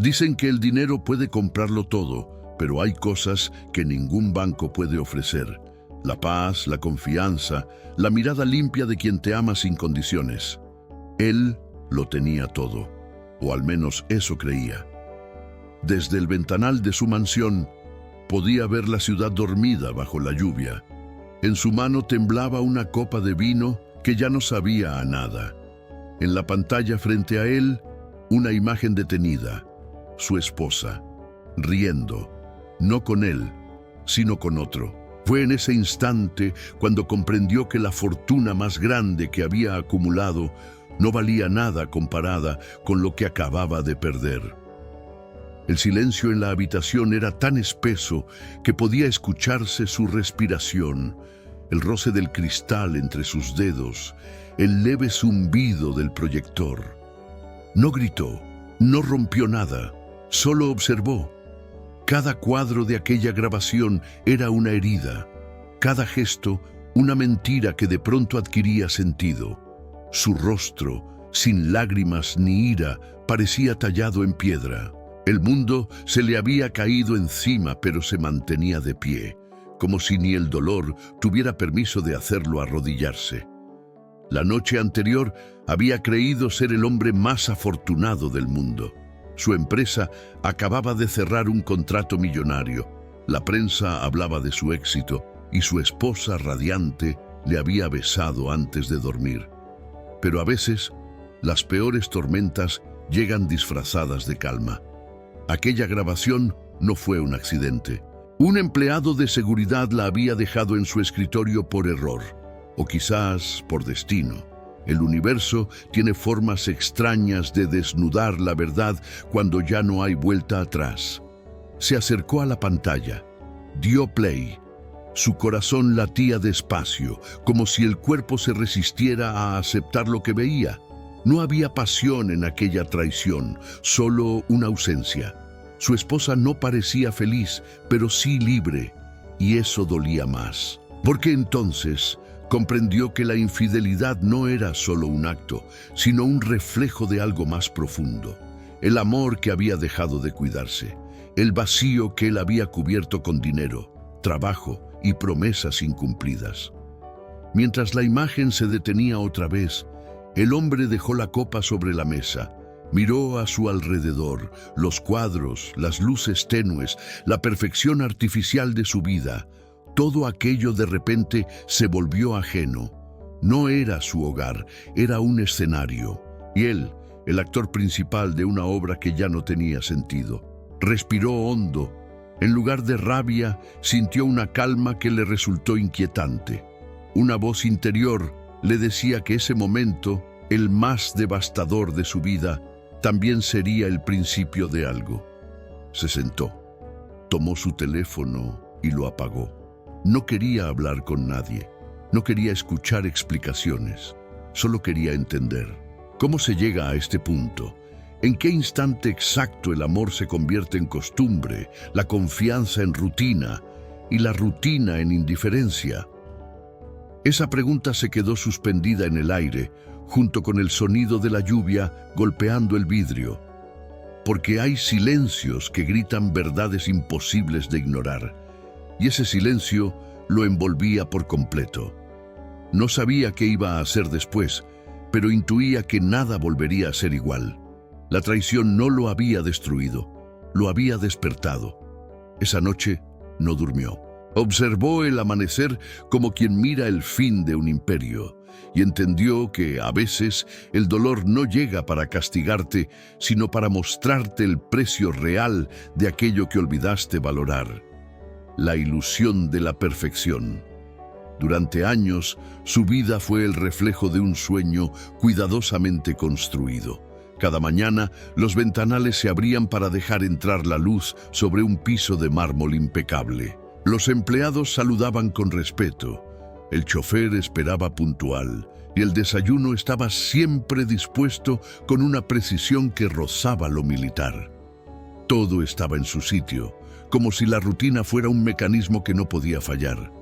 Dicen que el dinero puede comprarlo todo, pero hay cosas que ningún banco puede ofrecer. La paz, la confianza, la mirada limpia de quien te ama sin condiciones. Él lo tenía todo, o al menos eso creía. Desde el ventanal de su mansión, podía ver la ciudad dormida bajo la lluvia. En su mano temblaba una copa de vino que ya no sabía a nada. En la pantalla frente a él, una imagen detenida, su esposa, riendo, no con él, sino con otro. Fue en ese instante cuando comprendió que la fortuna más grande que había acumulado no valía nada comparada con lo que acababa de perder. El silencio en la habitación era tan espeso que podía escucharse su respiración, el roce del cristal entre sus dedos, el leve zumbido del proyector. No gritó, no rompió nada, solo observó. Cada cuadro de aquella grabación era una herida, cada gesto una mentira que de pronto adquiría sentido. Su rostro, sin lágrimas ni ira, parecía tallado en piedra. El mundo se le había caído encima, pero se mantenía de pie, como si ni el dolor tuviera permiso de hacerlo arrodillarse. La noche anterior había creído ser el hombre más afortunado del mundo. Su empresa acababa de cerrar un contrato millonario. La prensa hablaba de su éxito y su esposa radiante le había besado antes de dormir. Pero a veces, las peores tormentas llegan disfrazadas de calma. Aquella grabación no fue un accidente. Un empleado de seguridad la había dejado en su escritorio por error, o quizás por destino. El universo tiene formas extrañas de desnudar la verdad cuando ya no hay vuelta atrás. Se acercó a la pantalla, dio play. Su corazón latía despacio, como si el cuerpo se resistiera a aceptar lo que veía. No había pasión en aquella traición, solo una ausencia. Su esposa no parecía feliz, pero sí libre, y eso dolía más. Porque entonces comprendió que la infidelidad no era solo un acto, sino un reflejo de algo más profundo. El amor que había dejado de cuidarse, el vacío que él había cubierto con dinero, trabajo y promesas incumplidas. Mientras la imagen se detenía otra vez, el hombre dejó la copa sobre la mesa, miró a su alrededor, los cuadros, las luces tenues, la perfección artificial de su vida. Todo aquello de repente se volvió ajeno. No era su hogar, era un escenario. Y él, el actor principal de una obra que ya no tenía sentido. Respiró hondo. En lugar de rabia, sintió una calma que le resultó inquietante. Una voz interior le decía que ese momento, el más devastador de su vida, también sería el principio de algo. Se sentó, tomó su teléfono y lo apagó. No quería hablar con nadie, no quería escuchar explicaciones, solo quería entender. ¿Cómo se llega a este punto? ¿En qué instante exacto el amor se convierte en costumbre, la confianza en rutina y la rutina en indiferencia? Esa pregunta se quedó suspendida en el aire, junto con el sonido de la lluvia golpeando el vidrio. Porque hay silencios que gritan verdades imposibles de ignorar, y ese silencio lo envolvía por completo. No sabía qué iba a hacer después, pero intuía que nada volvería a ser igual. La traición no lo había destruido, lo había despertado. Esa noche no durmió. Observó el amanecer como quien mira el fin de un imperio y entendió que a veces el dolor no llega para castigarte, sino para mostrarte el precio real de aquello que olvidaste valorar. La ilusión de la perfección. Durante años, su vida fue el reflejo de un sueño cuidadosamente construido. Cada mañana, los ventanales se abrían para dejar entrar la luz sobre un piso de mármol impecable. Los empleados saludaban con respeto, el chofer esperaba puntual y el desayuno estaba siempre dispuesto con una precisión que rozaba lo militar. Todo estaba en su sitio, como si la rutina fuera un mecanismo que no podía fallar.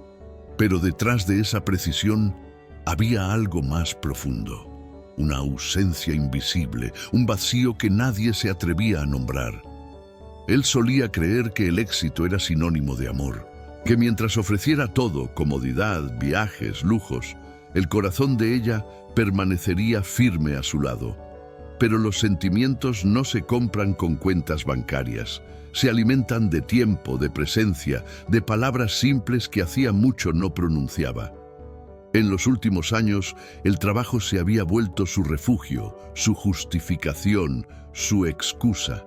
Pero detrás de esa precisión había algo más profundo, una ausencia invisible, un vacío que nadie se atrevía a nombrar. Él solía creer que el éxito era sinónimo de amor, que mientras ofreciera todo, comodidad, viajes, lujos, el corazón de ella permanecería firme a su lado. Pero los sentimientos no se compran con cuentas bancarias. Se alimentan de tiempo, de presencia, de palabras simples que hacía mucho no pronunciaba. En los últimos años, el trabajo se había vuelto su refugio, su justificación, su excusa.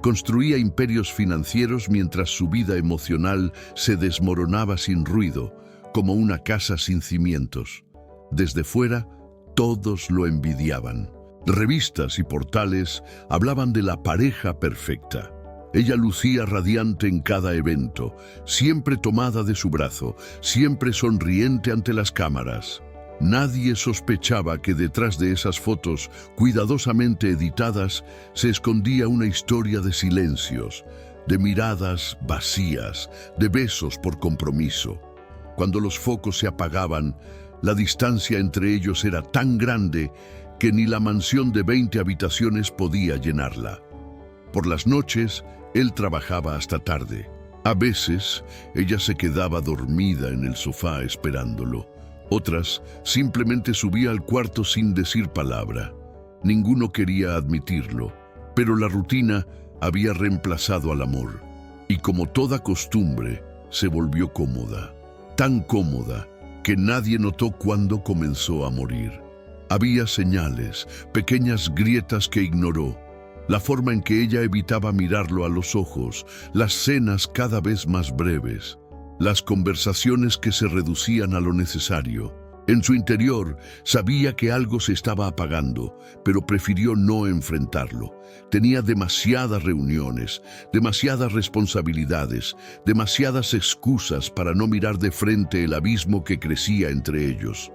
Construía imperios financieros mientras su vida emocional se desmoronaba sin ruido, como una casa sin cimientos. Desde fuera, todos lo envidiaban. Revistas y portales hablaban de la pareja perfecta. Ella lucía radiante en cada evento, siempre tomada de su brazo, siempre sonriente ante las cámaras. Nadie sospechaba que detrás de esas fotos, cuidadosamente editadas, se escondía una historia de silencios, de miradas vacías, de besos por compromiso. Cuando los focos se apagaban, la distancia entre ellos era tan grande que ni la mansión de 20 habitaciones podía llenarla. Por las noches, él trabajaba hasta tarde. A veces, ella se quedaba dormida en el sofá esperándolo. Otras, simplemente subía al cuarto sin decir palabra. Ninguno quería admitirlo, pero la rutina había reemplazado al amor. Y como toda costumbre, se volvió cómoda. Tan cómoda que nadie notó cuándo comenzó a morir. Había señales, pequeñas grietas que ignoró. La forma en que ella evitaba mirarlo a los ojos, las cenas cada vez más breves, las conversaciones que se reducían a lo necesario. En su interior sabía que algo se estaba apagando, pero prefirió no enfrentarlo. Tenía demasiadas reuniones, demasiadas responsabilidades, demasiadas excusas para no mirar de frente el abismo que crecía entre ellos.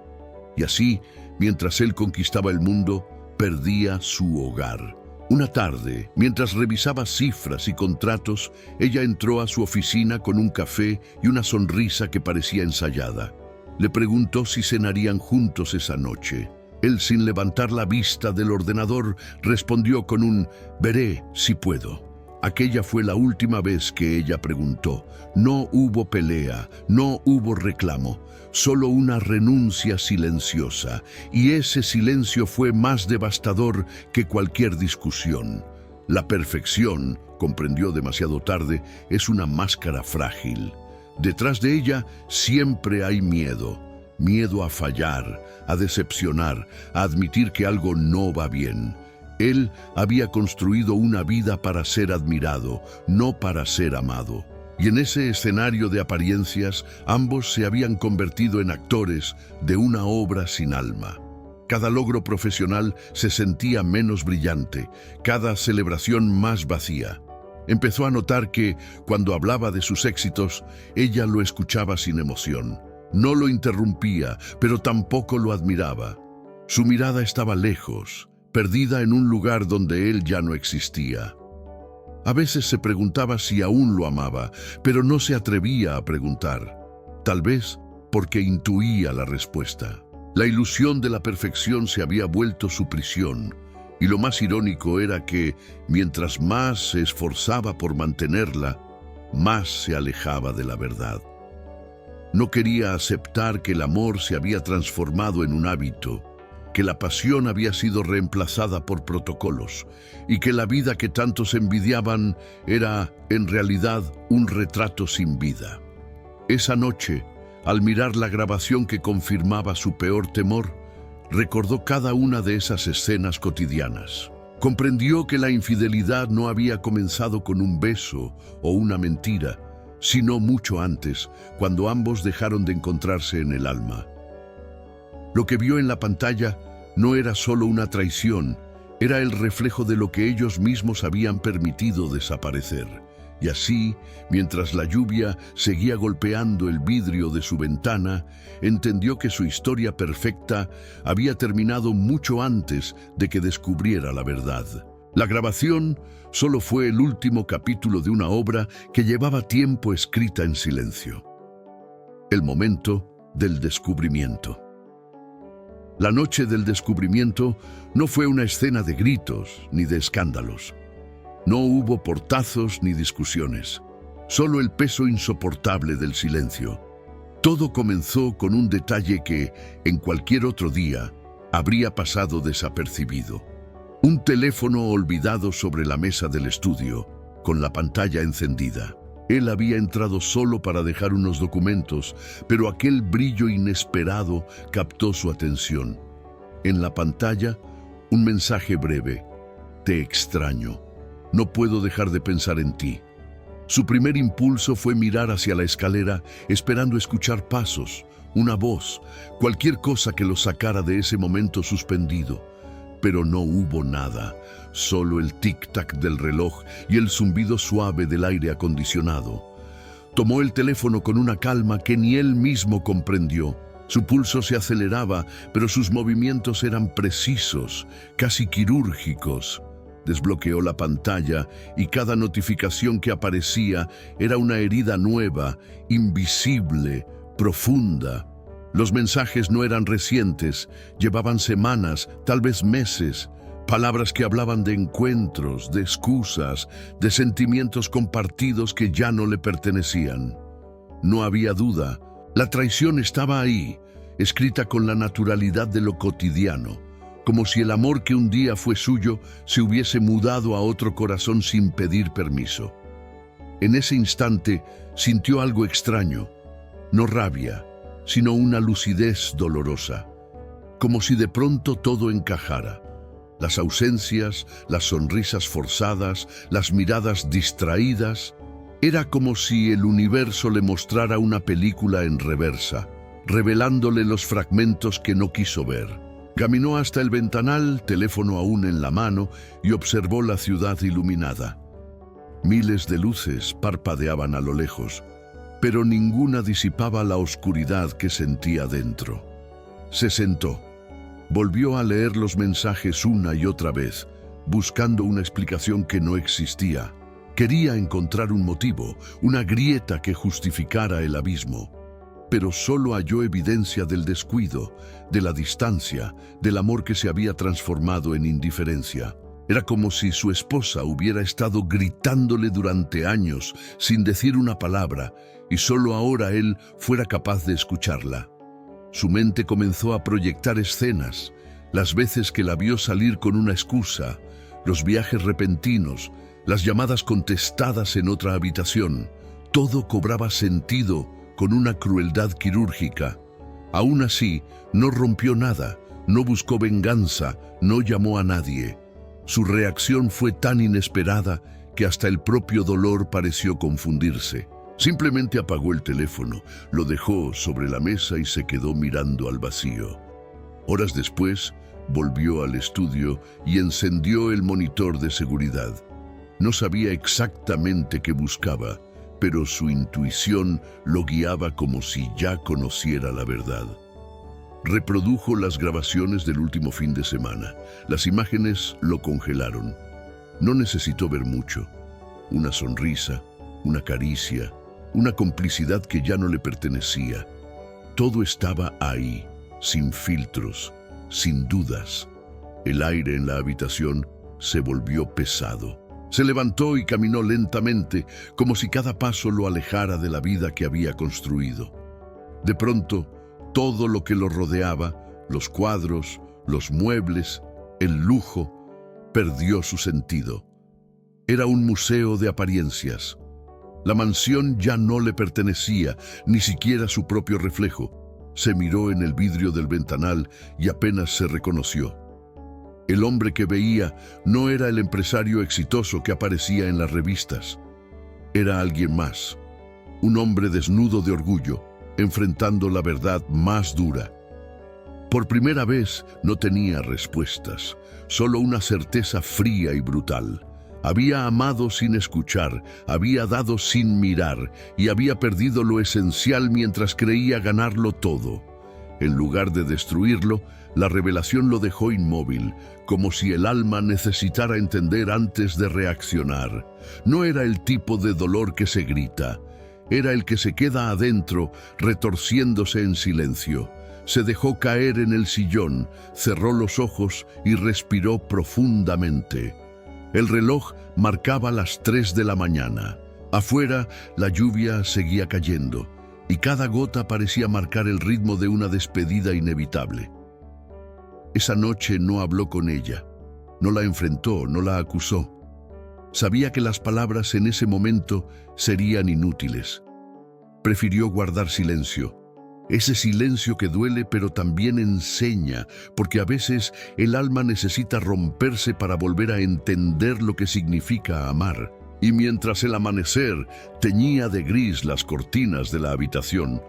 Y así, mientras él conquistaba el mundo, perdía su hogar. Una tarde, mientras revisaba cifras y contratos, ella entró a su oficina con un café y una sonrisa que parecía ensayada. Le preguntó si cenarían juntos esa noche. Él, sin levantar la vista del ordenador, respondió con un «veré si puedo». Aquella fue la última vez que ella preguntó. No hubo pelea, no hubo reclamo, solo una renuncia silenciosa, y ese silencio fue más devastador que cualquier discusión. La perfección, comprendió demasiado tarde, es una máscara frágil. Detrás de ella siempre hay miedo. Miedo a fallar, a decepcionar, a admitir que algo no va bien. Él había construido una vida para ser admirado, no para ser amado. Y en ese escenario de apariencias, ambos se habían convertido en actores de una obra sin alma. Cada logro profesional se sentía menos brillante, cada celebración más vacía. Empezó a notar que, cuando hablaba de sus éxitos, ella lo escuchaba sin emoción. No lo interrumpía, pero tampoco lo admiraba. Su mirada estaba lejos, perdida en un lugar donde él ya no existía. A veces se preguntaba si aún lo amaba, pero no se atrevía a preguntar. Tal vez porque intuía la respuesta. La ilusión de la perfección se había vuelto su prisión, y lo más irónico era que, mientras más se esforzaba por mantenerla, más se alejaba de la verdad. No quería aceptar que el amor se había transformado en un hábito, que la pasión había sido reemplazada por protocolos y que la vida que tantos envidiaban era, en realidad, un retrato sin vida. Esa noche, al mirar la grabación que confirmaba su peor temor, recordó cada una de esas escenas cotidianas. Comprendió que la infidelidad no había comenzado con un beso o una mentira, sino mucho antes, cuando ambos dejaron de encontrarse en el alma. Lo que vio en la pantalla no era solo una traición, era el reflejo de lo que ellos mismos habían permitido desaparecer. Y así, mientras la lluvia seguía golpeando el vidrio de su ventana, entendió que su historia perfecta había terminado mucho antes de que descubriera la verdad. La grabación solo fue el último capítulo de una obra que llevaba tiempo escrita en silencio. El momento del descubrimiento. La noche del descubrimiento no fue una escena de gritos ni de escándalos. No hubo portazos ni discusiones, solo el peso insoportable del silencio. Todo comenzó con un detalle que, en cualquier otro día, habría pasado desapercibido. Un teléfono olvidado sobre la mesa del estudio, con la pantalla encendida. Él había entrado solo para dejar unos documentos, pero aquel brillo inesperado captó su atención. En la pantalla, un mensaje breve: «Te extraño. No puedo dejar de pensar en ti». Su primer impulso fue mirar hacia la escalera, esperando escuchar pasos, una voz, cualquier cosa que lo sacara de ese momento suspendido. Pero no hubo nada, solo el tic-tac del reloj y el zumbido suave del aire acondicionado. Tomó el teléfono con una calma que ni él mismo comprendió. Su pulso se aceleraba, pero sus movimientos eran precisos, casi quirúrgicos. Desbloqueó la pantalla y cada notificación que aparecía era una herida nueva, invisible, profunda. Los mensajes no eran recientes, llevaban semanas, tal vez meses, palabras que hablaban de encuentros, de excusas, de sentimientos compartidos que ya no le pertenecían. No había duda, la traición estaba ahí, escrita con la naturalidad de lo cotidiano, como si el amor que un día fue suyo se hubiese mudado a otro corazón sin pedir permiso. En ese instante sintió algo extraño, no rabia, sino una lucidez dolorosa, como si de pronto todo encajara. Las ausencias, las sonrisas forzadas, las miradas distraídas. Era como si el universo le mostrara una película en reversa, revelándole los fragmentos que no quiso ver. Caminó hasta el ventanal, teléfono aún en la mano, y observó la ciudad iluminada. Miles de luces parpadeaban a lo lejos, pero ninguna disipaba la oscuridad que sentía dentro. Se sentó. Volvió a leer los mensajes una y otra vez, buscando una explicación que no existía. Quería encontrar un motivo, una grieta que justificara el abismo. Pero solo halló evidencia del descuido, de la distancia, del amor que se había transformado en indiferencia. Era como si su esposa hubiera estado gritándole durante años sin decir una palabra, y solo ahora él fuera capaz de escucharla. Su mente comenzó a proyectar escenas, las veces que la vio salir con una excusa, los viajes repentinos, las llamadas contestadas en otra habitación. Todo cobraba sentido con una crueldad quirúrgica. Aún así, no rompió nada, no buscó venganza, no llamó a nadie. Su reacción fue tan inesperada que hasta el propio dolor pareció confundirse. Simplemente apagó el teléfono, lo dejó sobre la mesa y se quedó mirando al vacío. Horas después, volvió al estudio y encendió el monitor de seguridad. No sabía exactamente qué buscaba, pero su intuición lo guiaba como si ya conociera la verdad. Reprodujo las grabaciones del último fin de semana. Las imágenes lo congelaron. No necesitó ver mucho. Una sonrisa, una caricia, una complicidad que ya no le pertenecía. Todo estaba ahí, sin filtros, sin dudas. El aire en la habitación se volvió pesado. Se levantó y caminó lentamente, como si cada paso lo alejara de la vida que había construido. De pronto, todo lo que lo rodeaba, los cuadros, los muebles, el lujo, perdió su sentido. Era un museo de apariencias. La mansión ya no le pertenecía, ni siquiera su propio reflejo. Se miró en el vidrio del ventanal y apenas se reconoció. El hombre que veía no era el empresario exitoso que aparecía en las revistas. Era alguien más, un hombre desnudo de orgullo, enfrentando la verdad más dura. Por primera vez no tenía respuestas, solo una certeza fría y brutal. Había amado sin escuchar, había dado sin mirar y había perdido lo esencial mientras creía ganarlo todo. En lugar de destruirlo, la revelación lo dejó inmóvil, como si el alma necesitara entender antes de reaccionar. No era el tipo de dolor que se grita, era el que se queda adentro, retorciéndose en silencio. Se dejó caer en el sillón, cerró los ojos y respiró profundamente. El reloj marcaba las 3 de la mañana. Afuera, la lluvia seguía cayendo, y cada gota parecía marcar el ritmo de una despedida inevitable. Esa noche no habló con ella, no la enfrentó, no la acusó. Sabía que las palabras en ese momento serían inútiles. Prefirió guardar silencio. Ese silencio que duele pero también enseña, porque a veces el alma necesita romperse para volver a entender lo que significa amar. Y mientras el amanecer teñía de gris las cortinas de la habitación,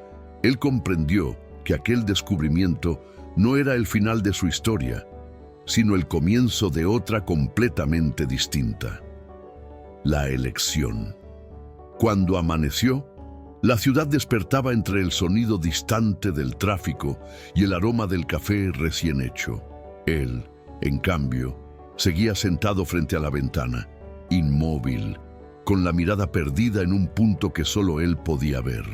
él comprendió que aquel descubrimiento no era el final de su historia, sino el comienzo de otra completamente distinta. La elección. Cuando amaneció, la ciudad despertaba entre el sonido distante del tráfico y el aroma del café recién hecho. Él, en cambio, seguía sentado frente a la ventana, inmóvil, con la mirada perdida en un punto que solo él podía ver.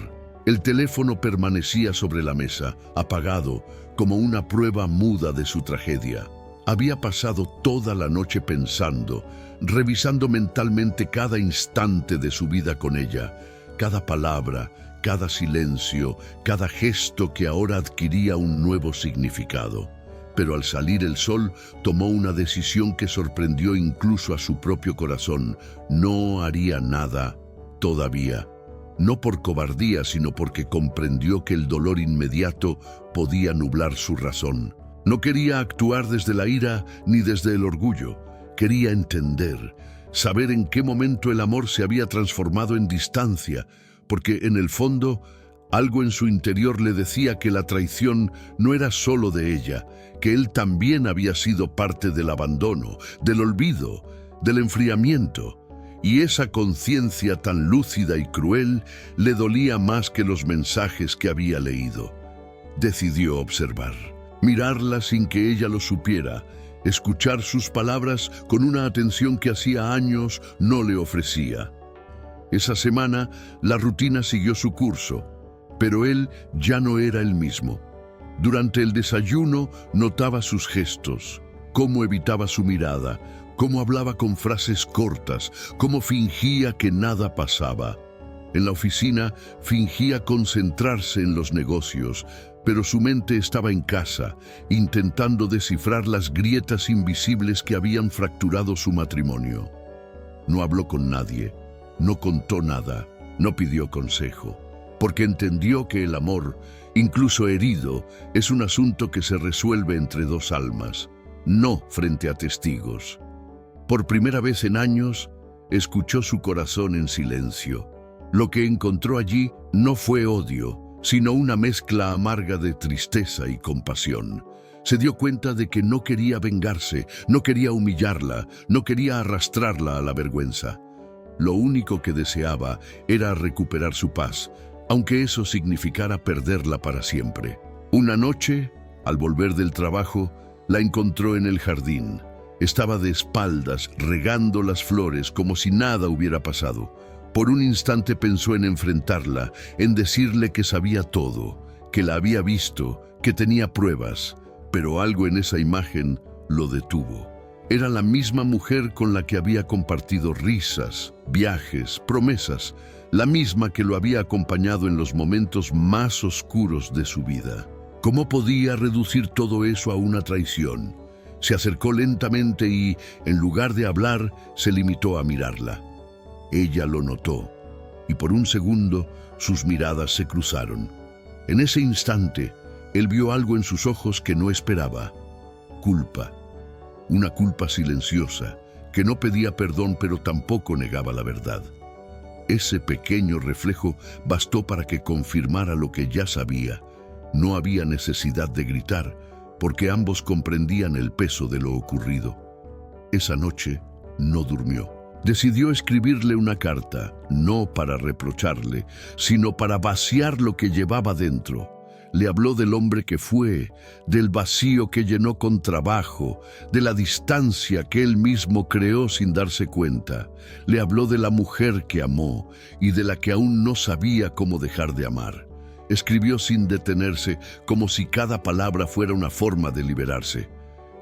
El teléfono permanecía sobre la mesa, apagado, como una prueba muda de su tragedia. Había pasado toda la noche pensando, revisando mentalmente cada instante de su vida con ella, cada palabra, cada silencio, cada gesto que ahora adquiría un nuevo significado. Pero al salir el sol, tomó una decisión que sorprendió incluso a su propio corazón. No haría nada todavía. No por cobardía, sino porque comprendió que el dolor inmediato podía nublar su razón. No quería actuar desde la ira ni desde el orgullo. Quería entender, saber en qué momento el amor se había transformado en distancia, porque en el fondo algo en su interior le decía que la traición no era solo de ella, que él también había sido parte del abandono, del olvido, del enfriamiento. Y esa conciencia tan lúcida y cruel le dolía más que los mensajes que había leído. Decidió observar, mirarla sin que ella lo supiera, escuchar sus palabras con una atención que hacía años no le ofrecía. Esa semana la rutina siguió su curso, pero él ya no era el mismo. Durante el desayuno notaba sus gestos, cómo evitaba su mirada, cómo hablaba con frases cortas, cómo fingía que nada pasaba. En la oficina fingía concentrarse en los negocios, pero su mente estaba en casa, intentando descifrar las grietas invisibles que habían fracturado su matrimonio. No habló con nadie, no contó nada, no pidió consejo, porque entendió que el amor, incluso herido, es un asunto que se resuelve entre dos almas, no frente a testigos. Por primera vez en años, escuchó su corazón en silencio. Lo que encontró allí no fue odio, sino una mezcla amarga de tristeza y compasión. Se dio cuenta de que no quería vengarse, no quería humillarla, no quería arrastrarla a la vergüenza. Lo único que deseaba era recuperar su paz, aunque eso significara perderla para siempre. Una noche, al volver del trabajo, la encontró en el jardín. Estaba de espaldas, regando las flores como si nada hubiera pasado. Por un instante pensó en enfrentarla, en decirle que sabía todo, que la había visto, que tenía pruebas, pero algo en esa imagen lo detuvo. Era la misma mujer con la que había compartido risas, viajes, promesas, la misma que lo había acompañado en los momentos más oscuros de su vida. ¿Cómo podía reducir todo eso a una traición? Se acercó lentamente y, en lugar de hablar, se limitó a mirarla. Ella lo notó, y por un segundo sus miradas se cruzaron. En ese instante, él vio algo en sus ojos que no esperaba: culpa. Una culpa silenciosa, que no pedía perdón pero tampoco negaba la verdad. Ese pequeño reflejo bastó para que confirmara lo que ya sabía. No había necesidad de gritar, porque ambos comprendían el peso de lo ocurrido. Esa noche no durmió. Decidió escribirle una carta, no para reprocharle, sino para vaciar lo que llevaba dentro. Le habló del hombre que fue, del vacío que llenó con trabajo, de la distancia que él mismo creó sin darse cuenta. Le habló de la mujer que amó y de la que aún no sabía cómo dejar de amar. Escribió sin detenerse, como si cada palabra fuera una forma de liberarse.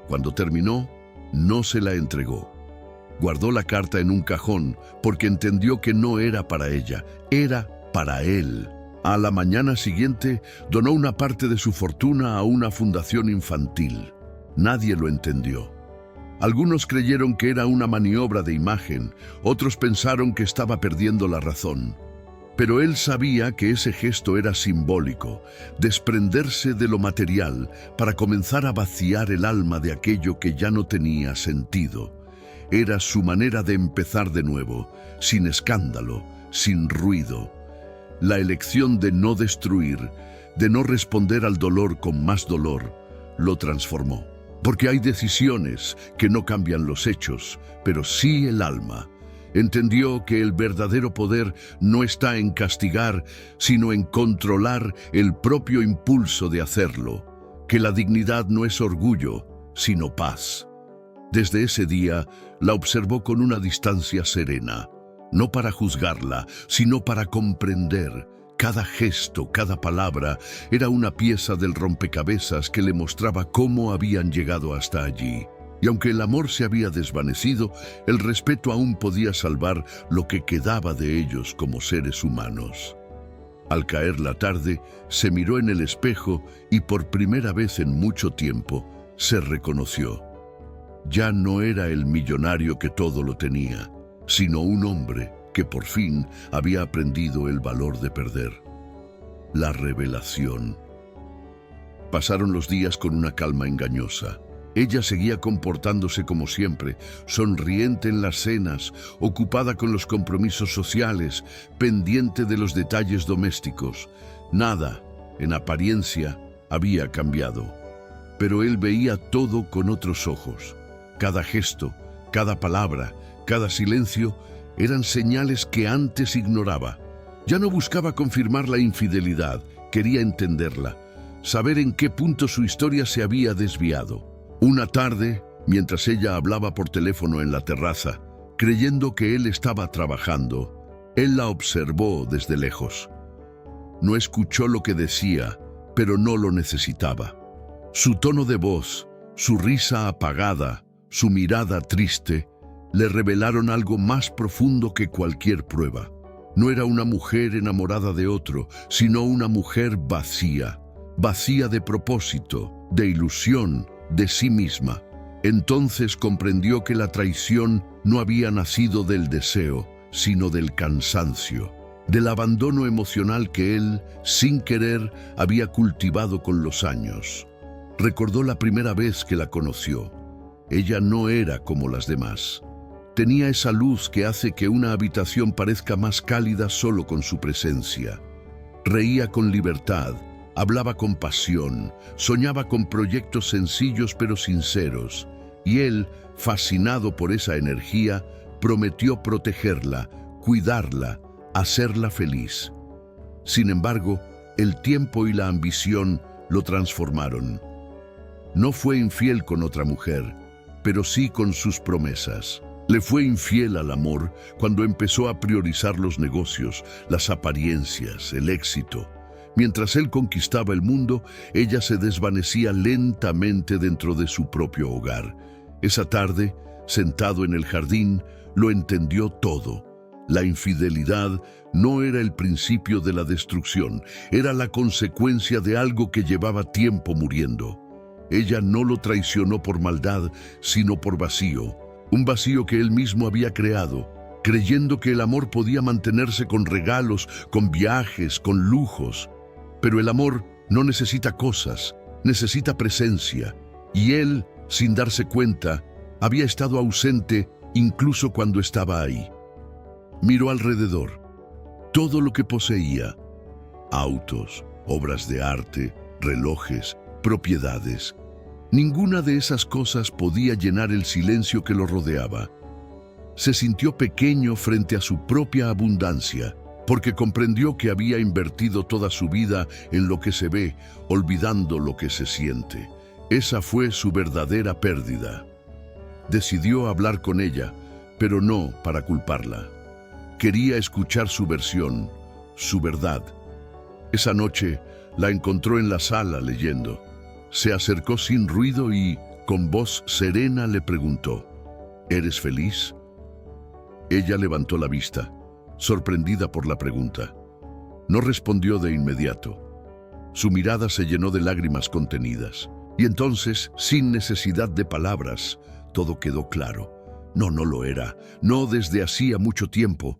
Cuando terminó, no se la entregó. Guardó la carta en un cajón porque entendió que no era para ella, era para él. A la mañana siguiente donó una parte de su fortuna a una fundación infantil. Nadie lo entendió. Algunos creyeron que era una maniobra de imagen, otros pensaron que estaba perdiendo la razón. Pero él sabía que ese gesto era simbólico, desprenderse de lo material para comenzar a vaciar el alma de aquello que ya no tenía sentido. Era su manera de empezar de nuevo, sin escándalo, sin ruido. La elección de no destruir, de no responder al dolor con más dolor, lo transformó. Porque hay decisiones que no cambian los hechos, pero sí el alma. Entendió que el verdadero poder no está en castigar, sino en controlar el propio impulso de hacerlo, que la dignidad no es orgullo, sino paz. Desde ese día, la observó con una distancia serena, no para juzgarla, sino para comprender. Cada gesto, cada palabra, era una pieza del rompecabezas que le mostraba cómo habían llegado hasta allí. Y aunque el amor se había desvanecido, el respeto aún podía salvar lo que quedaba de ellos como seres humanos. Al caer la tarde, se miró en el espejo y por primera vez en mucho tiempo se reconoció. Ya no era el millonario que todo lo tenía, sino un hombre que por fin había aprendido el valor de perder. La revelación. Pasaron los días con una calma engañosa. Ella seguía comportándose como siempre, sonriente en las cenas, ocupada con los compromisos sociales, pendiente de los detalles domésticos. Nada, en apariencia, había cambiado. Pero él veía todo con otros ojos. Cada gesto, cada palabra, cada silencio eran señales que antes ignoraba. Ya no buscaba confirmar la infidelidad, quería entenderla, saber en qué punto su historia se había desviado. Una tarde, mientras ella hablaba por teléfono en la terraza, creyendo que él estaba trabajando, él la observó desde lejos. No escuchó lo que decía, pero no lo necesitaba. Su tono de voz, su risa apagada, su mirada triste, le revelaron algo más profundo que cualquier prueba. No era una mujer enamorada de otro, sino una mujer vacía, vacía de propósito, de ilusión, de sí misma. Entonces comprendió que la traición no había nacido del deseo, sino del cansancio, del abandono emocional que él, sin querer, había cultivado con los años. Recordó la primera vez que la conoció. Ella no era como las demás. Tenía esa luz que hace que una habitación parezca más cálida solo con su presencia. Reía con libertad, hablaba con pasión, soñaba con proyectos sencillos pero sinceros, y él, fascinado por esa energía, prometió protegerla, cuidarla, hacerla feliz. Sin embargo, el tiempo y la ambición lo transformaron. No fue infiel con otra mujer, pero sí con sus promesas. Le fue infiel al amor cuando empezó a priorizar los negocios, las apariencias, el éxito. Mientras él conquistaba el mundo, ella se desvanecía lentamente dentro de su propio hogar. Esa tarde, sentado en el jardín, lo entendió todo. La infidelidad no era el principio de la destrucción, era la consecuencia de algo que llevaba tiempo muriendo. Ella no lo traicionó por maldad, sino por vacío. Un vacío que él mismo había creado, creyendo que el amor podía mantenerse con regalos, con viajes, con lujos. Pero el amor no necesita cosas, necesita presencia. Y él, sin darse cuenta, había estado ausente incluso cuando estaba ahí. Miró alrededor. Todo lo que poseía, autos, obras de arte, relojes, propiedades. Ninguna de esas cosas podía llenar el silencio que lo rodeaba. Se sintió pequeño frente a su propia abundancia, porque comprendió que había invertido toda su vida en lo que se ve, olvidando lo que se siente. Esa fue su verdadera pérdida. Decidió hablar con ella, pero no para culparla. Quería escuchar su versión, su verdad. Esa noche la encontró en la sala leyendo. Se acercó sin ruido y, con voz serena, le preguntó: ¿Eres feliz? Ella levantó la vista, sorprendida por la pregunta. No respondió de inmediato. Su mirada se llenó de lágrimas contenidas. Y entonces, sin necesidad de palabras, todo quedó claro. No lo era. No desde hacía mucho tiempo.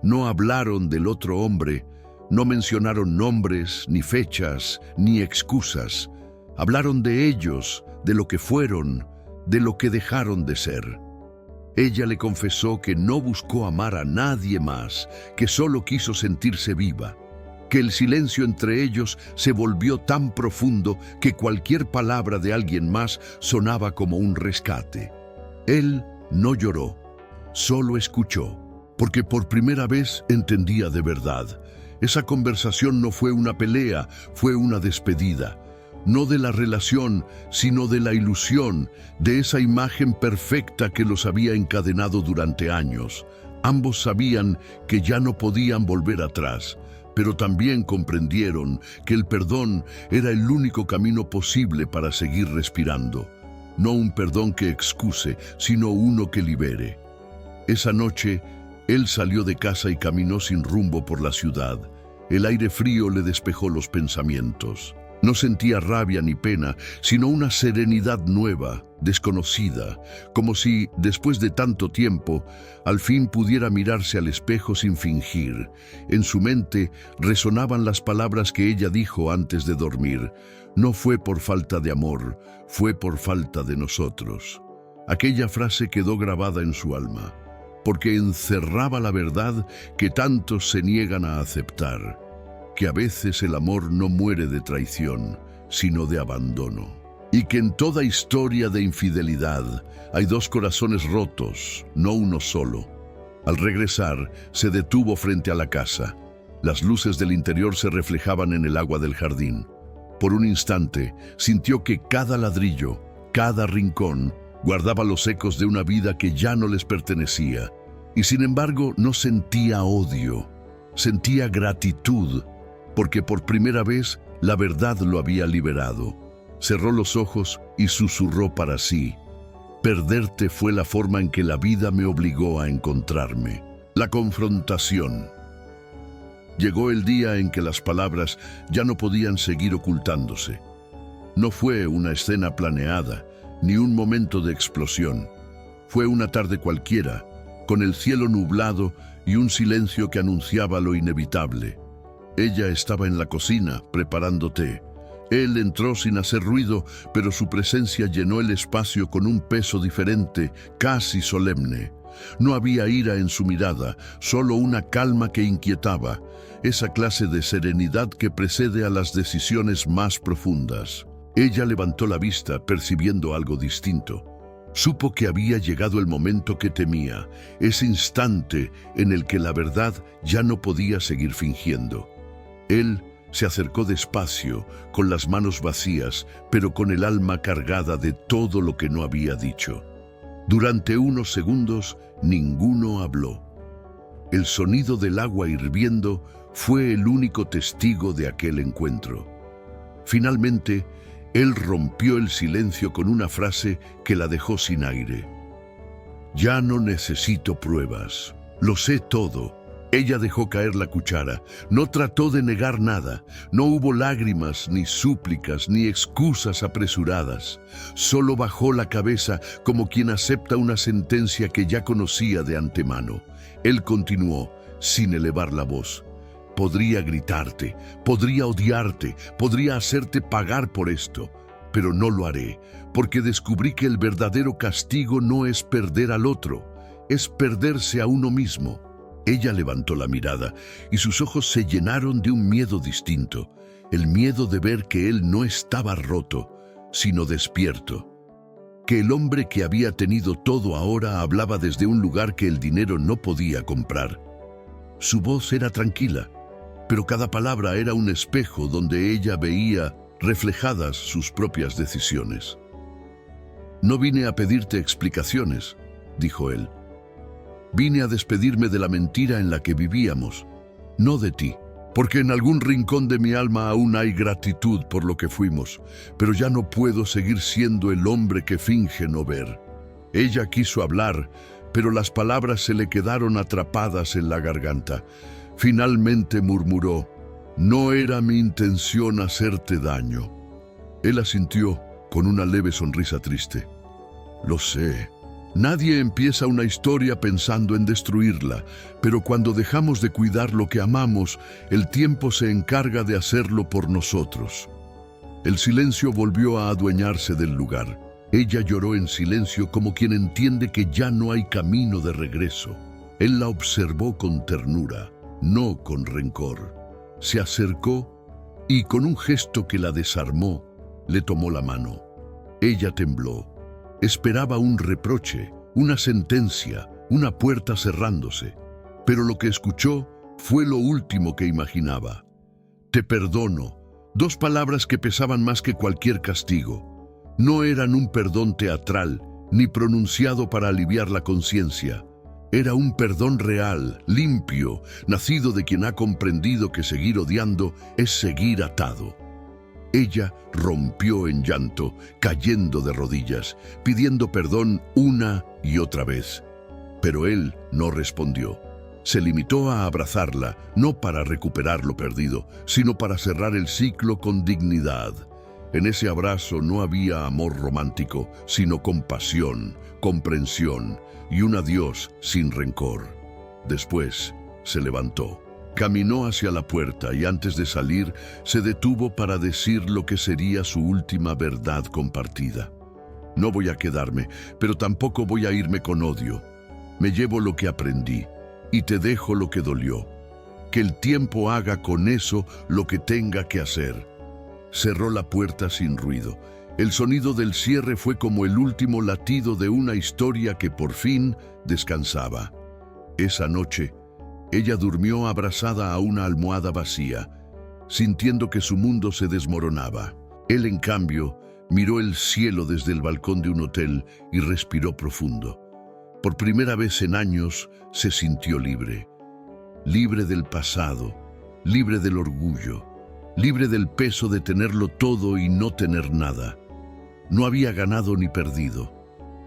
No hablaron del otro hombre. No mencionaron nombres, ni fechas, ni excusas. Hablaron de ellos, de lo que fueron, de lo que dejaron de ser. Ella le confesó que no buscó amar a nadie más, que solo quiso sentirse viva, que el silencio entre ellos se volvió tan profundo que cualquier palabra de alguien más sonaba como un rescate. Él no lloró, solo escuchó, porque por primera vez entendía de verdad. Esa conversación no fue una pelea, fue una despedida. No de la relación, sino de la ilusión, de esa imagen perfecta que los había encadenado durante años. Ambos sabían que ya no podían volver atrás, pero también comprendieron que el perdón era el único camino posible para seguir respirando. No un perdón que excuse, sino uno que libere. Esa noche, él salió de casa y caminó sin rumbo por la ciudad. El aire frío le despejó los pensamientos. No sentía rabia ni pena, sino una serenidad nueva, desconocida, como si, después de tanto tiempo, al fin pudiera mirarse al espejo sin fingir. En su mente resonaban las palabras que ella dijo antes de dormir. No fue por falta de amor, fue por falta de nosotros. Aquella frase quedó grabada en su alma, porque encerraba la verdad que tantos se niegan a aceptar, que a veces el amor no muere de traición, sino de abandono, y que en toda historia de infidelidad hay dos corazones rotos, no uno solo. Al regresar, se detuvo frente a la casa. Las luces del interior se reflejaban en el agua del jardín. Por un instante, sintió que cada ladrillo, cada rincón, guardaba los ecos de una vida que ya no les pertenecía. Y sin embargo, no sentía odio, sentía gratitud, porque por primera vez la verdad lo había liberado. Cerró los ojos y susurró para sí: perderte fue la forma en que la vida me obligó a encontrarme. La confrontación. Llegó el día en que las palabras ya no podían seguir ocultándose. No fue una escena planeada, ni un momento de explosión. Fue una tarde cualquiera, con el cielo nublado y un silencio que anunciaba lo inevitable. Ella estaba en la cocina, preparando té. Él entró sin hacer ruido, pero su presencia llenó el espacio con un peso diferente, casi solemne. No había ira en su mirada, solo una calma que inquietaba, esa clase de serenidad que precede a las decisiones más profundas. Ella levantó la vista, percibiendo algo distinto. Supo que había llegado el momento que temía, ese instante en el que la verdad ya no podía seguir fingiendo. Él se acercó despacio, con las manos vacías, pero con el alma cargada de todo lo que no había dicho. Durante unos segundos, ninguno habló. El sonido del agua hirviendo fue el único testigo de aquel encuentro. Finalmente, él rompió el silencio con una frase que la dejó sin aire. Ya no necesito pruebas, lo sé todo. Ella dejó caer la cuchara, no trató de negar nada, no hubo lágrimas, ni súplicas, ni excusas apresuradas. Solo bajó la cabeza como quien acepta una sentencia que ya conocía de antemano. Él continuó, sin elevar la voz. Podría gritarte, podría odiarte, podría hacerte pagar por esto, pero no lo haré, porque descubrí que el verdadero castigo no es perder al otro, es perderse a uno mismo. Ella levantó la mirada y sus ojos se llenaron de un miedo distinto, el miedo de ver que él no estaba roto, sino despierto. Que el hombre que había tenido todo ahora hablaba desde un lugar que el dinero no podía comprar. Su voz era tranquila, pero cada palabra era un espejo donde ella veía reflejadas sus propias decisiones. No vine a pedirte explicaciones, dijo él. Vine a despedirme de la mentira en la que vivíamos, no de ti, porque en algún rincón de mi alma aún hay gratitud por lo que fuimos, pero ya no puedo seguir siendo el hombre que finge no ver. Ella quiso hablar, pero las palabras se le quedaron atrapadas en la garganta. Finalmente murmuró: «No era mi intención hacerte daño». Él asintió con una leve sonrisa triste. «Lo sé. Nadie empieza una historia pensando en destruirla, pero cuando dejamos de cuidar lo que amamos, el tiempo se encarga de hacerlo por nosotros». El silencio volvió a adueñarse del lugar. Ella lloró en silencio como quien entiende que ya no hay camino de regreso. Él la observó con ternura, no con rencor. Se acercó y con un gesto que la desarmó, le tomó la mano. Ella tembló. Esperaba un reproche, una sentencia, una puerta cerrándose. Pero lo que escuchó fue lo último que imaginaba. «Te perdono». Dos palabras que pesaban más que cualquier castigo. No eran un perdón teatral, ni pronunciado para aliviar la conciencia. Era un perdón real, limpio, nacido de quien ha comprendido que seguir odiando es seguir atado. Ella rompió en llanto, cayendo de rodillas, pidiendo perdón una y otra vez. Pero él no respondió. Se limitó a abrazarla, no para recuperar lo perdido, sino para cerrar el ciclo con dignidad. En ese abrazo no había amor romántico, sino compasión, comprensión y un adiós sin rencor. Después se levantó. Caminó hacia la puerta y antes de salir se detuvo para decir lo que sería su última verdad compartida. «No voy a quedarme, pero tampoco voy a irme con odio. Me llevo lo que aprendí y te dejo lo que dolió. Que el tiempo haga con eso lo que tenga que hacer». Cerró la puerta sin ruido. El sonido del cierre fue como el último latido de una historia que por fin descansaba. Esa noche, ella durmió abrazada a una almohada vacía, sintiendo que su mundo se desmoronaba. Él, en cambio, miró el cielo desde el balcón de un hotel y respiró profundo. Por primera vez en años se sintió libre. Libre del pasado, libre del orgullo, libre del peso de tenerlo todo y no tener nada. No había ganado ni perdido,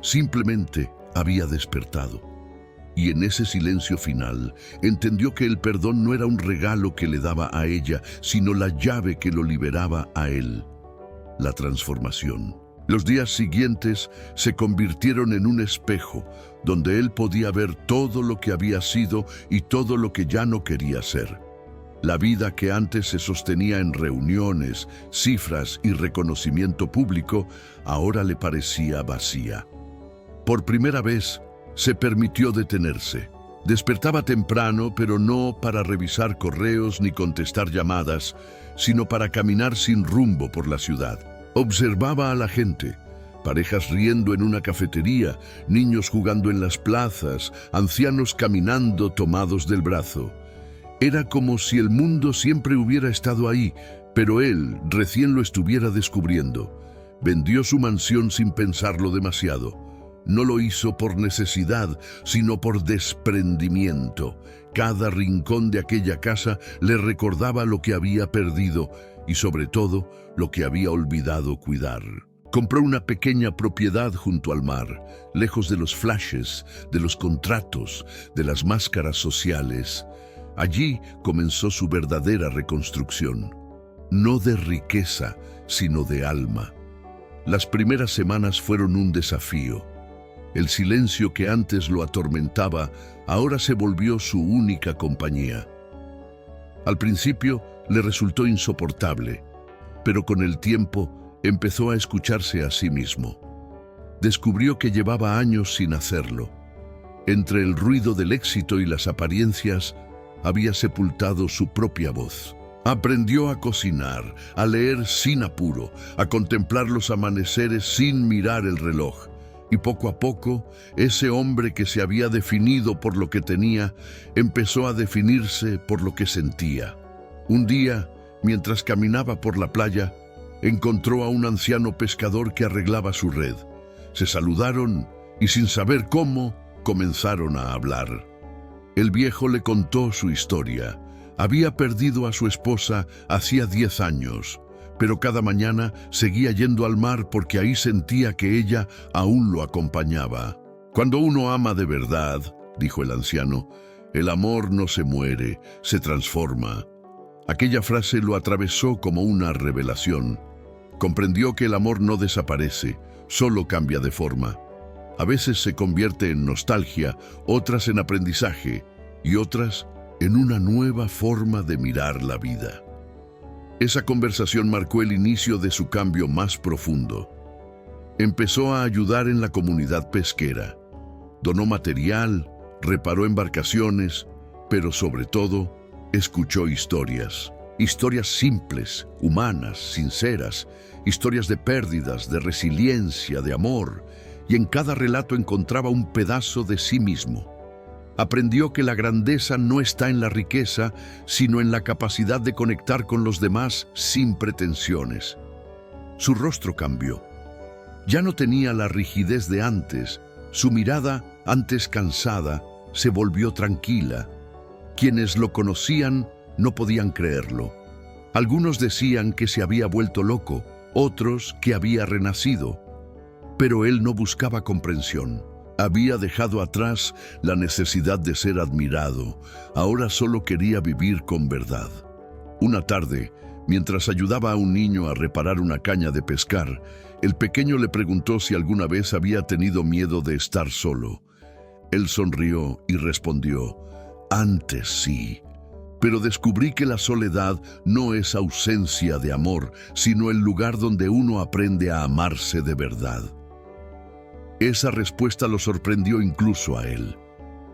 simplemente había despertado. Y en ese silencio final entendió que el perdón no era un regalo que le daba a ella, sino la llave que lo liberaba a él. La transformación. Los días siguientes se convirtieron en un espejo, donde él podía ver todo lo que había sido y todo lo que ya no quería ser. La vida que antes se sostenía en reuniones, cifras y reconocimiento público, ahora le parecía vacía. Por primera vez, se permitió detenerse. Despertaba temprano, pero no para revisar correos ni contestar llamadas, sino para caminar sin rumbo por la ciudad. Observaba a la gente, parejas riendo en una cafetería, niños jugando en las plazas, ancianos caminando tomados del brazo. Era como si el mundo siempre hubiera estado ahí, pero él recién lo estuviera descubriendo. Vendió su mansión sin pensarlo demasiado. No lo hizo por necesidad, sino por desprendimiento. Cada rincón de aquella casa le recordaba lo que había perdido y, sobre todo, lo que había olvidado cuidar. Compró una pequeña propiedad junto al mar, lejos de los flashes, de los contratos, de las máscaras sociales. Allí comenzó su verdadera reconstrucción. No de riqueza, sino de alma. Las primeras semanas fueron un desafío. El silencio que antes lo atormentaba, ahora se volvió su única compañía. Al principio le resultó insoportable, pero con el tiempo empezó a escucharse a sí mismo. Descubrió que llevaba años sin hacerlo. Entre el ruido del éxito y las apariencias, había sepultado su propia voz. Aprendió a cocinar, a leer sin apuro, a contemplar los amaneceres sin mirar el reloj. Y poco a poco, ese hombre que se había definido por lo que tenía, empezó a definirse por lo que sentía. Un día, mientras caminaba por la playa, encontró a un anciano pescador que arreglaba su red. Se saludaron y, sin saber cómo, comenzaron a hablar. El viejo le contó su historia. Había perdido a su esposa hacía 10 años, pero cada mañana seguía yendo al mar porque ahí sentía que ella aún lo acompañaba. Cuando uno ama de verdad, dijo el anciano, el amor no se muere, se transforma. Aquella frase lo atravesó como una revelación. Comprendió que el amor no desaparece, solo cambia de forma. A veces se convierte en nostalgia, otras en aprendizaje y otras en una nueva forma de mirar la vida. Esa conversación marcó el inicio de su cambio más profundo. Empezó a ayudar en la comunidad pesquera. Donó material, reparó embarcaciones, pero sobre todo, escuchó historias. Historias simples, humanas, sinceras, historias de pérdidas, de resiliencia, de amor, y en cada relato encontraba un pedazo de sí mismo. Aprendió que la grandeza no está en la riqueza, sino en la capacidad de conectar con los demás sin pretensiones. Su rostro cambió. Ya no tenía la rigidez de antes. Su mirada, antes cansada, se volvió tranquila. Quienes lo conocían no podían creerlo. Algunos decían que se había vuelto loco, otros que había renacido. Pero él no buscaba comprensión. Había dejado atrás la necesidad de ser admirado. Ahora solo quería vivir con verdad. Una tarde, mientras ayudaba a un niño a reparar una caña de pescar, el pequeño le preguntó si alguna vez había tenido miedo de estar solo. Él sonrió y respondió, «Antes sí, pero descubrí que la soledad no es ausencia de amor, sino el lugar donde uno aprende a amarse de verdad». Esa respuesta lo sorprendió incluso a él,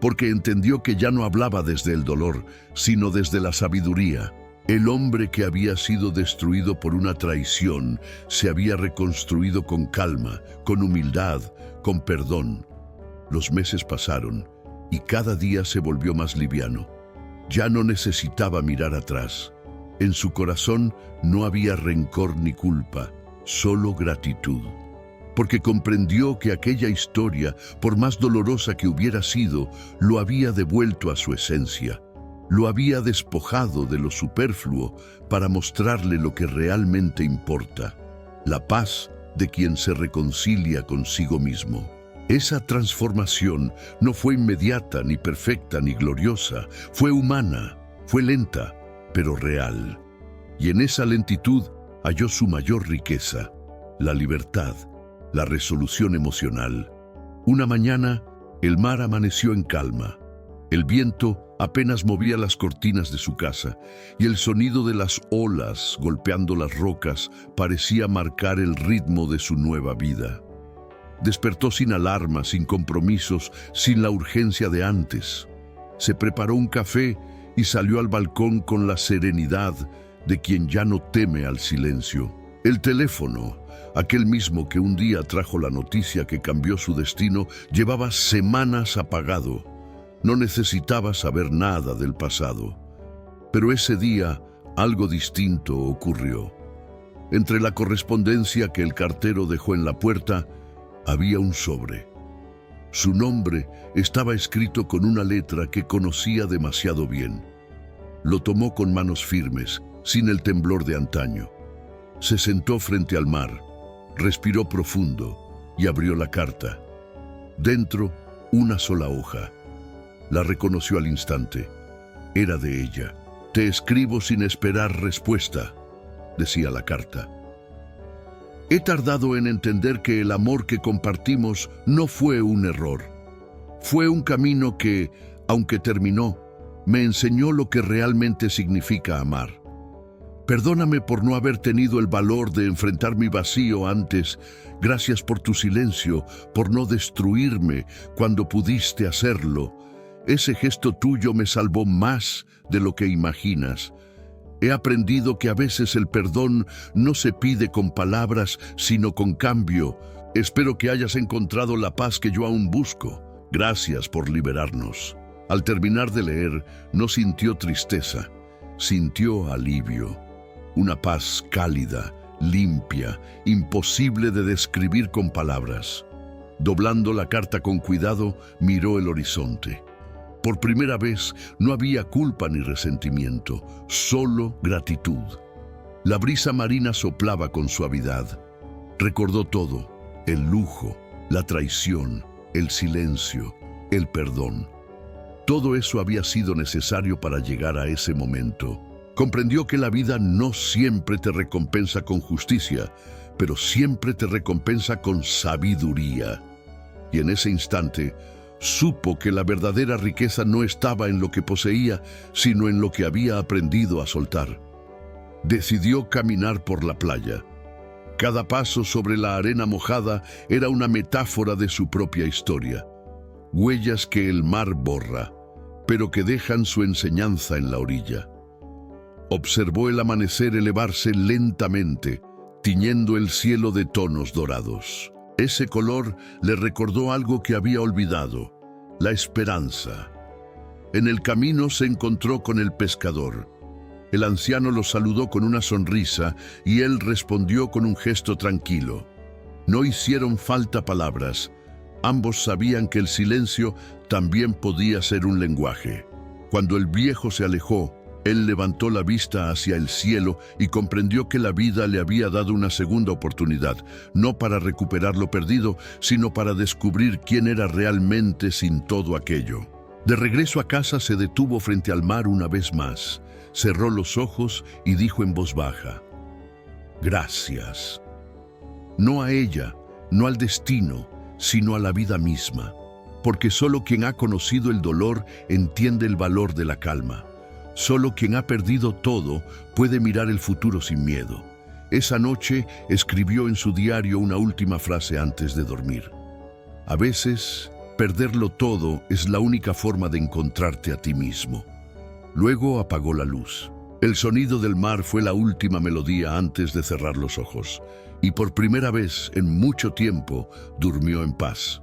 porque entendió que ya no hablaba desde el dolor, sino desde la sabiduría. El hombre que había sido destruido por una traición se había reconstruido con calma, con humildad, con perdón. Los meses pasaron y cada día se volvió más liviano. Ya no necesitaba mirar atrás. En su corazón no había rencor ni culpa, solo gratitud. Porque comprendió que aquella historia, por más dolorosa que hubiera sido, lo había devuelto a su esencia. Lo había despojado de lo superfluo para mostrarle lo que realmente importa, la paz de quien se reconcilia consigo mismo. Esa transformación no fue inmediata, ni perfecta, ni gloriosa. Fue humana, fue lenta, pero real. Y en esa lentitud halló su mayor riqueza, la libertad, la resolución emocional. Una mañana, el mar amaneció en calma. El viento apenas movía las cortinas de su casa y el sonido de las olas golpeando las rocas parecía marcar el ritmo de su nueva vida. Despertó sin alarma, sin compromisos, sin la urgencia de antes. Se preparó un café y salió al balcón con la serenidad de quien ya no teme al silencio. El teléfono, aquel mismo que un día trajo la noticia que cambió su destino, llevaba semanas apagado. No necesitaba saber nada del pasado. Pero ese día algo distinto ocurrió. Entre la correspondencia que el cartero dejó en la puerta, había un sobre. Su nombre estaba escrito con una letra que conocía demasiado bien. Lo tomó con manos firmes, sin el temblor de antaño. Se sentó frente al mar, respiró profundo y abrió la carta. Dentro, una sola hoja. La reconoció al instante. Era de ella. «Te escribo sin esperar respuesta», decía la carta. He tardado en entender que el amor que compartimos no fue un error. Fue un camino que, aunque terminó, me enseñó lo que realmente significa amar. Perdóname por no haber tenido el valor de enfrentar mi vacío antes. Gracias por tu silencio, por no destruirme cuando pudiste hacerlo. Ese gesto tuyo me salvó más de lo que imaginas. He aprendido que a veces el perdón no se pide con palabras, sino con cambio. Espero que hayas encontrado la paz que yo aún busco. Gracias por liberarnos. Al terminar de leer, no sintió tristeza, sintió alivio. Una paz cálida, limpia, imposible de describir con palabras. Doblando la carta con cuidado, miró el horizonte. Por primera vez no había culpa ni resentimiento, solo gratitud. La brisa marina soplaba con suavidad. Recordó todo, el lujo, la traición, el silencio, el perdón. Todo eso había sido necesario para llegar a ese momento. Comprendió que la vida no siempre te recompensa con justicia, pero siempre te recompensa con sabiduría. Y en ese instante, supo que la verdadera riqueza no estaba en lo que poseía, sino en lo que había aprendido a soltar. Decidió caminar por la playa. Cada paso sobre la arena mojada era una metáfora de su propia historia. Huellas que el mar borra, pero que dejan su enseñanza en la orilla. Observó el amanecer elevarse lentamente, tiñendo el cielo de tonos dorados. Ese color le recordó algo que había olvidado: la esperanza. En el camino se encontró con el pescador. El anciano lo saludó con una sonrisa y él respondió con un gesto tranquilo. No hicieron falta palabras. Ambos sabían que el silencio también podía ser un lenguaje. Cuando el viejo se alejó, él levantó la vista hacia el cielo y comprendió que la vida le había dado una segunda oportunidad, no para recuperar lo perdido, sino para descubrir quién era realmente sin todo aquello. De regreso a casa se detuvo frente al mar una vez más, cerró los ojos y dijo en voz baja: «Gracias». No a ella, no al destino, sino a la vida misma, porque solo quien ha conocido el dolor entiende el valor de la calma. Solo quien ha perdido todo puede mirar el futuro sin miedo. Esa noche escribió en su diario una última frase antes de dormir: «A veces, perderlo todo es la única forma de encontrarte a ti mismo». Luego apagó la luz. El sonido del mar fue la última melodía antes de cerrar los ojos, y por primera vez en mucho tiempo durmió en paz.